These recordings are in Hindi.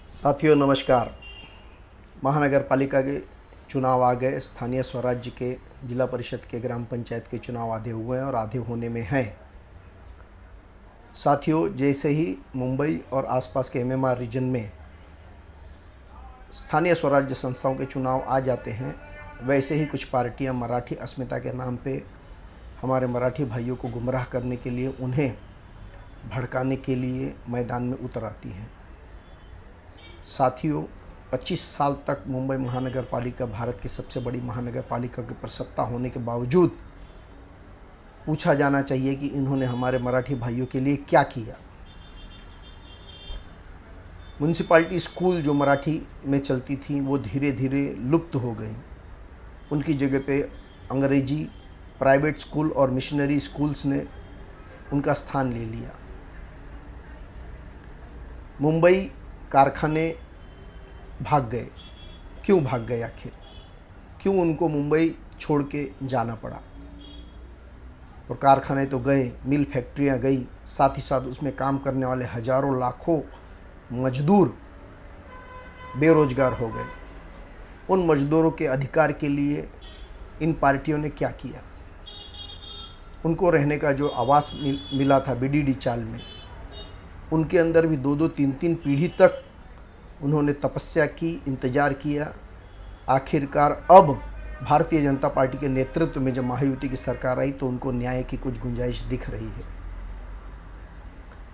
साथियों नमस्कार। महानगर पालिका के चुनाव आ गए। स्थानीय स्वराज्य के जिला परिषद के ग्राम पंचायत के चुनाव आधे हुए हैं और आधे होने में हैं। साथियों, जैसे ही मुंबई और आसपास के एमएमआर रीजन में स्थानीय स्वराज्य संस्थाओं के चुनाव आ जाते हैं, वैसे ही कुछ पार्टियां मराठी अस्मिता के नाम पे हमारे मराठी भाइयों को गुमराह करने के लिए, उन्हें भड़काने के लिए मैदान में उतर आती हैं। साथियों, 25 साल तक मुंबई महानगर पालिका भारत की सबसे बड़ी महानगर पालिका के ऊपर सत्ता होने के बावजूद पूछा जाना चाहिए कि इन्होंने हमारे मराठी भाइयों के लिए क्या किया। म्यूनसिपालिटी स्कूल जो मराठी में चलती थी वो धीरे धीरे लुप्त हो गई। उनकी जगह पे अंग्रेजी प्राइवेट स्कूल और मिशनरी स्कूल्स ने उनका स्थान ले लिया। मुंबई कारखाने भाग गए। क्यों भाग गए आखिर? क्यों उनको मुंबई छोड़ के जाना पड़ा? और कारखाने तो गए, मिल फैक्ट्रियां गई, साथ ही साथ उसमें काम करने वाले हजारों लाखों मजदूर बेरोजगार हो गए। उन मजदूरों के अधिकार के लिए इन पार्टियों ने क्या किया? उनको रहने का जो आवास मिला था बीडीडी चाल में, उनके अंदर भी 2-2, 3-3 पीढ़ी तक उन्होंने तपस्या की, इंतज़ार किया। आखिरकार अब भारतीय जनता पार्टी के नेतृत्व में जब महायुति की सरकार आई तो उनको न्याय की कुछ गुंजाइश दिख रही है।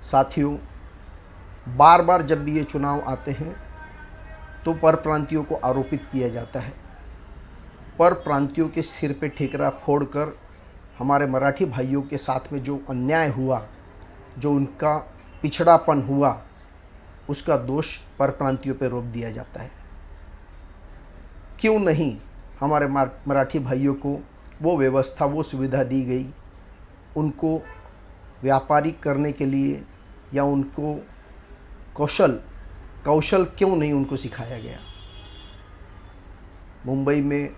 साथियों, बार बार जब भी ये चुनाव आते हैं तो परप्रांतियों को आरोपित किया जाता है। परप्रांतियों के सिर पे ठिकरा फोड़कर हमारे मराठी भाइयों के साथ में जो अन्याय हुआ, जो उनका पिछड़ापन हुआ, उसका दोष परप्रांतियों पे रोप दिया जाता है। क्यों नहीं हमारे मराठी भाइयों को वो व्यवस्था, वो सुविधा दी गई? उनको व्यापारिक करने के लिए या उनको कौशल क्यों नहीं उनको सिखाया गया? मुंबई में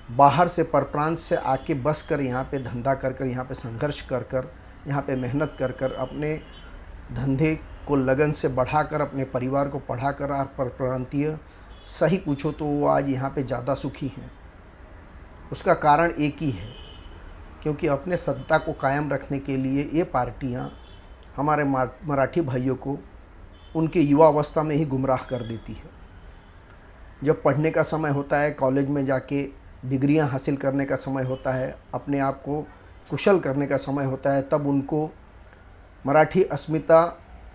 बाहर से परप्रांत से आके बस कर यहाँ पे धंधा कर यहाँ पे संघर्ष कर यहाँ पे मेहनत कर अपने धंधे को लगन से बढ़ाकर, अपने परिवार को पढ़ाकर, और परप्रांतीय सही पूछो तो वो आज यहाँ पे ज़्यादा सुखी हैं। उसका कारण एक ही है, क्योंकि अपने सत्ता को कायम रखने के लिए ये पार्टियाँ हमारे मराठी भाइयों को उनके युवा अवस्था में ही गुमराह कर देती है। जब पढ़ने का समय होता है, कॉलेज में जाके डिग्रियां हासिल करने का समय होता है, अपने आप को कुशल करने का समय होता है, तब उनको मराठी अस्मिता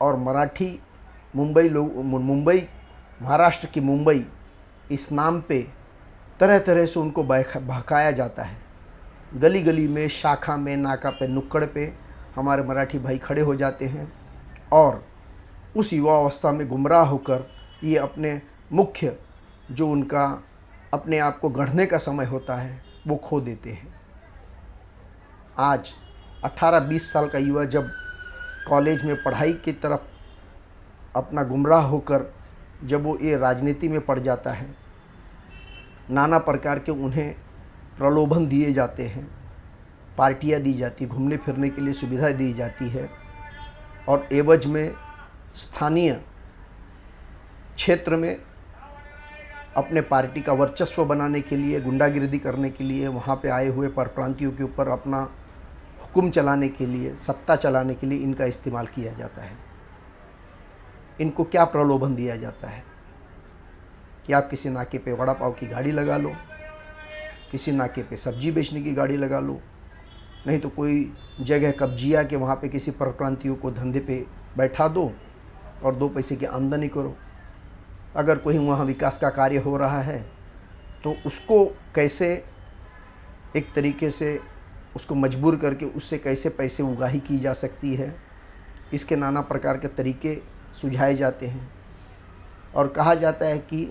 और मराठी मुंबई महाराष्ट्र की मुंबई इस नाम पे तरह तरह से उनको बहकाया जाता है। गली गली में, शाखा में, नाका पे, नुक्कड़ पे हमारे मराठी भाई खड़े हो जाते हैं और उस युवा अवस्था में गुमराह होकर ये अपने मुख्य जो उनका अपने आप को गढ़ने का समय होता है वो खो देते हैं। आज 18-20 साल का युवा जब कॉलेज में पढ़ाई की तरफ अपना गुमराह होकर जब वो ये राजनीति में पड़ जाता है, नाना प्रकार के उन्हें प्रलोभन दिए जाते हैं, पार्टियां दी जाती, घूमने फिरने के लिए सुविधा दी जाती है, और एवज में स्थानीय क्षेत्र में अपने पार्टी का वर्चस्व बनाने के लिए, गुंडागिर्दी करने के लिए, वहाँ पे आए हुए परप्रांतियों के ऊपर अपना हुक्म चलाने के लिए, सत्ता चलाने के लिए इनका इस्तेमाल किया जाता है। इनको क्या प्रलोभन दिया जाता है कि आप किसी नाके पे वड़ा पाव की गाड़ी लगा लो, किसी नाके पे सब्जी बेचने की गाड़ी लगा लो, नहीं तो कोई जगह कब्जिया के वहाँ पे किसी परप्रांतियों को धंधे पे बैठा दो और 2 पैसे की आमदनी करो। अगर कोई वहाँ विकास का कार्य हो रहा है तो उसको कैसे एक तरीके से उसको मजबूर करके उससे कैसे पैसे उगाही की जा सकती है, इसके नाना प्रकार के तरीके सुझाए जाते हैं। और कहा जाता है कि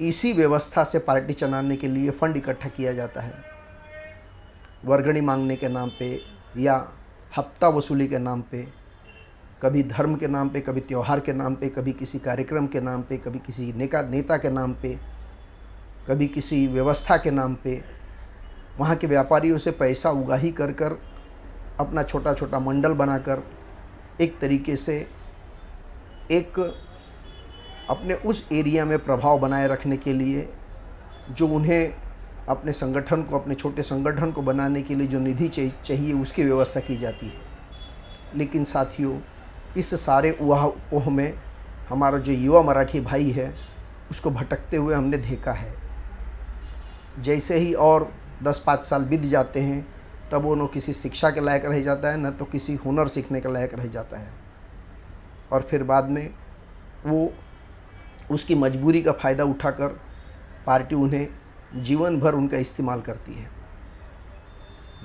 इसी व्यवस्था से पार्टी चलाने के लिए फंड इकट्ठा किया जाता है, वर्गणी मांगने के नाम पे या हफ्ता वसूली के नाम पे, कभी धर्म के नाम पे, कभी त्यौहार के नाम पे, कभी किसी कार्यक्रम के नाम पे, कभी किसी नेता के नाम पे, कभी किसी व्यवस्था के नाम पे वहाँ के व्यापारियों से पैसा उगाही कर अपना छोटा छोटा मंडल बनाकर एक तरीके से एक अपने उस एरिया में प्रभाव बनाए रखने के लिए जो उन्हें अपने संगठन को, अपने छोटे संगठन को बनाने के लिए जो निधि चाहिए उसकी व्यवस्था की जाती है। लेकिन साथियों, इस सारे उहापोह में हमारा जो युवा मराठी भाई है उसको भटकते हुए हमने देखा है। जैसे ही और 10-5 साल बीत जाते हैं तब वो न किसी शिक्षा के लायक रह जाता है, न तो किसी हुनर सीखने के लायक रह जाता है, और फिर बाद में वो उसकी मजबूरी का फ़ायदा उठाकर पार्टी उन्हें जीवन भर उनका इस्तेमाल करती है।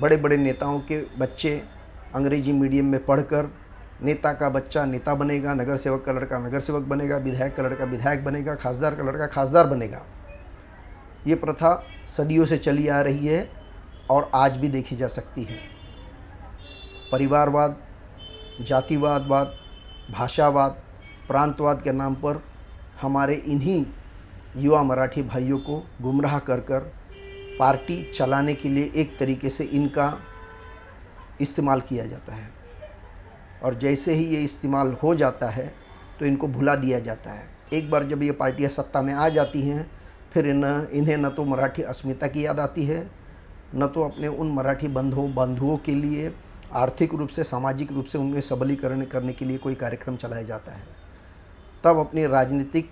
बड़े बड़े नेताओं के बच्चे अंग्रेजी मीडियम में पढ़कर नेता का बच्चा नेता बनेगा, नगर सेवक का लड़का नगर सेवक बनेगा, विधायक का लड़का विधायक बनेगा, खासदार का लड़का खासदार बनेगा। ये प्रथा सदियों से चली आ रही है और आज भी देखी जा सकती है। परिवारवाद, जातिवाद, भाषावाद, प्रांतवाद के नाम पर हमारे इन्हीं युवा मराठी भाइयों को गुमराह कर पार्टी चलाने के लिए एक तरीके से इनका इस्तेमाल किया जाता है, और जैसे ही ये इस्तेमाल हो जाता है तो इनको भुला दिया जाता है। एक बार जब ये पार्टियां सत्ता में आ जाती हैं फिर इन्हें न तो मराठी अस्मिता की याद आती है, न तो अपने उन मराठी बंधुओं के लिए आर्थिक रूप से, सामाजिक रूप से उनमें सबलीकरण करने के लिए कोई कार्यक्रम चलाया जाता है। तब अपनी राजनीतिक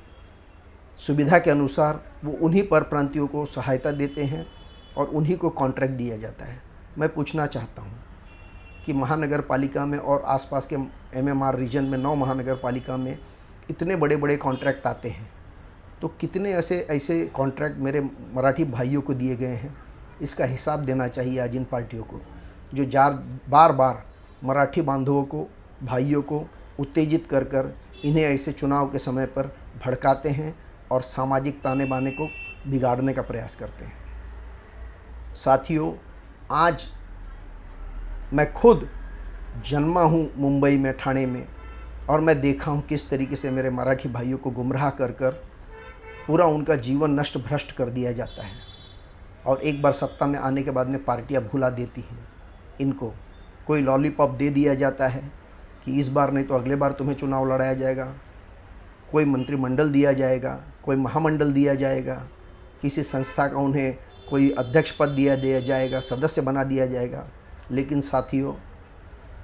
सुविधा के अनुसार वो उन्हीं परप्रांतियों को सहायता देते हैं और उन्हीं को कॉन्ट्रैक्ट दिया जाता है। मैं पूछना चाहता हूँ कि महानगर पालिका में और आसपास के MMR रीजन में 9 महानगर पालिका में इतने बड़े बड़े कॉन्ट्रैक्ट आते हैं, तो कितने ऐसे कॉन्ट्रैक्ट मेरे मराठी भाइयों को दिए गए हैं? इसका हिसाब देना चाहिए आज इन पार्टियों को, जो बार बार मराठी बांधवों को, भाइयों को उत्तेजित कर इन्हें ऐसे चुनाव के समय पर भड़काते हैं और सामाजिक ताने बाने को बिगाड़ने का प्रयास करते हैं। साथियों, आज मैं खुद जन्मा हूँ मुंबई में, ठाणे में, और मैं देखा हूँ किस तरीके से मेरे मराठी भाइयों को गुमराह कर पूरा उनका जीवन नष्ट भ्रष्ट कर दिया जाता है, और एक बार सत्ता में आने के बाद में पार्टियां भुला देती हैं इनको। कोई लॉलीपॉप दे दिया जाता है कि इस बार नहीं तो अगले बार तुम्हें चुनाव लड़ाया जाएगा, कोई मंत्रिमंडल दिया जाएगा, कोई महामंडल दिया जाएगा, किसी संस्था का उन्हें कोई अध्यक्ष पद दिया जाएगा, सदस्य बना दिया जाएगा। लेकिन साथियों,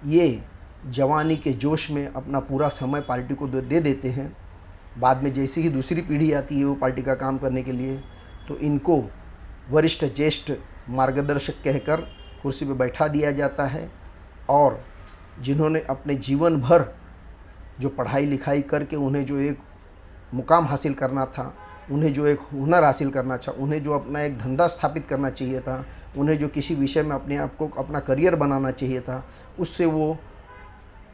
ये जवानी के जोश में अपना पूरा समय पार्टी को दे देते हैं। बाद में जैसे ही दूसरी पीढ़ी आती है वो पार्टी का काम करने के लिए, तो इनको वरिष्ठ ज्येष्ठ मार्गदर्शक कहकर कुर्सी पर बैठा दिया जाता है, और जिन्होंने अपने जीवन भर जो पढ़ाई लिखाई करके उन्हें जो एक मुकाम हासिल करना था, उन्हें जो एक हुनर हासिल करना था, उन्हें जो अपना एक धंधा स्थापित करना चाहिए था, उन्हें जो किसी विषय में अपने आप को अपना करियर बनाना चाहिए था, उससे वो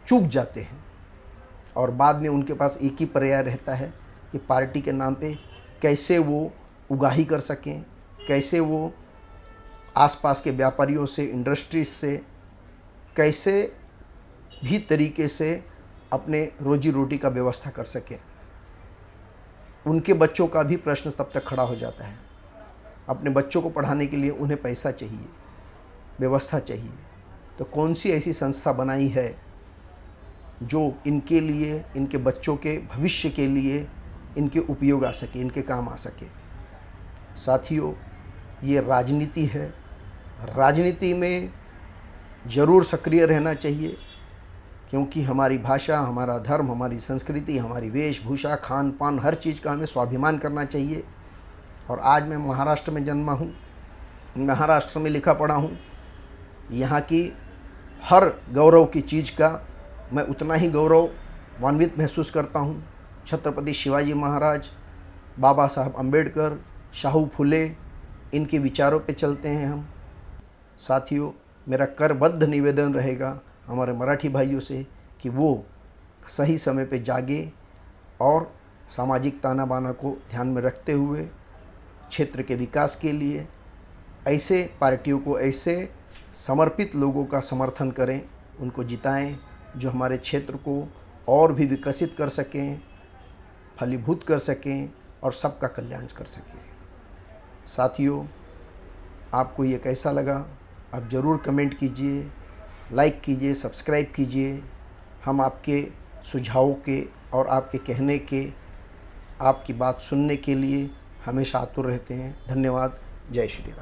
चूक जाते हैं। और बाद में उनके पास एक ही पर्याय रहता है कि पार्टी के नाम पे कैसे वो उगाही कर सकें, कैसे वो आसपास के व्यापारियों से, इंडस्ट्रीज से कैसे भी तरीके से अपने रोजी रोटी का व्यवस्था कर सकें। उनके बच्चों का भी प्रश्न तब तक खड़ा हो जाता है। अपने बच्चों को पढ़ाने के लिए उन्हें पैसा चाहिए, व्यवस्था चाहिए, तो कौन सी ऐसी संस्था बनाई है जो इनके लिए, इनके बच्चों के भविष्य के लिए इनके उपयोग आ सके, इनके काम आ सके। साथियों, ये राजनीति है। राजनीति में ज़रूर सक्रिय रहना चाहिए, क्योंकि हमारी भाषा, हमारा धर्म, हमारी संस्कृति, हमारी वेशभूषा, खान पान, हर चीज़ का हमें स्वाभिमान करना चाहिए। और आज मैं महाराष्ट्र में जन्मा हूँ, महाराष्ट्र में लिखा पढ़ा हूँ। यहाँ की हर गौरव की चीज़ का मैं उतना ही गौरवान्वित महसूस करता हूँ। छत्रपति शिवाजी महाराज, बाबा साहब अम्बेडकर, शाहू फुले, इनके विचारों पे चलते हैं हम। साथियों, मेरा करबद्ध निवेदन रहेगा हमारे मराठी भाइयों से कि वो सही समय पे जागे और सामाजिक ताना बाना को ध्यान में रखते हुए क्षेत्र के विकास के लिए ऐसे पार्टियों को, ऐसे समर्पित लोगों का समर्थन करें, उनको जिताएं जो हमारे क्षेत्र को और भी विकसित कर सकें, फलीभूत कर सकें और सबका कल्याण कर सकें। साथियों, आपको ये कैसा लगा आप ज़रूर कमेंट कीजिए। लाइक कीजिए, सब्सक्राइब कीजिए। हम आपके सुझावों के और आपके कहने के, आपकी बात सुनने के लिए हमेशा आतुर रहते हैं। धन्यवाद। जय श्री राम।